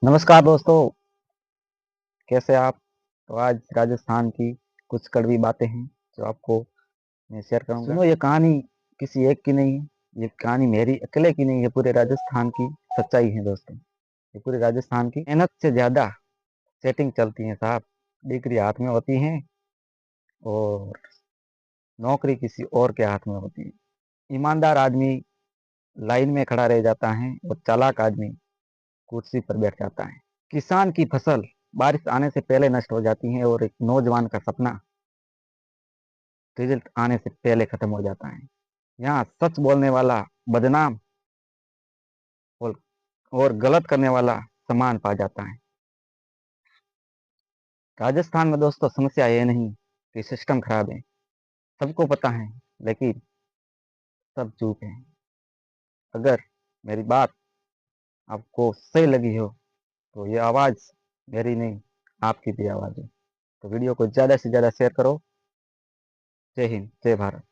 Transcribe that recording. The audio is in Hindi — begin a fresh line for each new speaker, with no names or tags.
नमस्कार दोस्तों, कैसे आप? तो आज राजस्थान की कुछ कड़वी बातें हैं जो आपको मैं शेयर करूंगा। सुनो, ये कहानी किसी एक की नहीं है, ये कहानी मेरी अकेले की नहीं है, पूरे राजस्थान की सच्चाई है दोस्तों। ये पूरे राजस्थान की मेहनत से ज्यादा सेटिंग चलती है साहब। डिग्री हाथ में होती है और नौकरी किसी और के हाथ में होती है। ईमानदार आदमी लाइन में खड़ा रह जाता है और चालाक आदमी कुर्सी पर बैठ जाता है। किसान की फसल बारिश आने से पहले नष्ट हो जाती है और एक नौजवान का सपना रिजल्ट आने से पहले खत्म हो जाता है। यहाँ सच बोलने वाला बदनाम और, गलत करने वाला समान पा जाता है। राजस्थान में दोस्तों समस्या ये नहीं कि सिस्टम खराब है, सबको पता है, लेकिन सब चुप है। अगर मेरी बात आपको सही लगी हो तो ये आवाज़ मेरी नहीं, आपकी भी आवाज़ है। तो वीडियो को ज़्यादा से ज़्यादा शेयर करो। जय हिंद, जय भारत।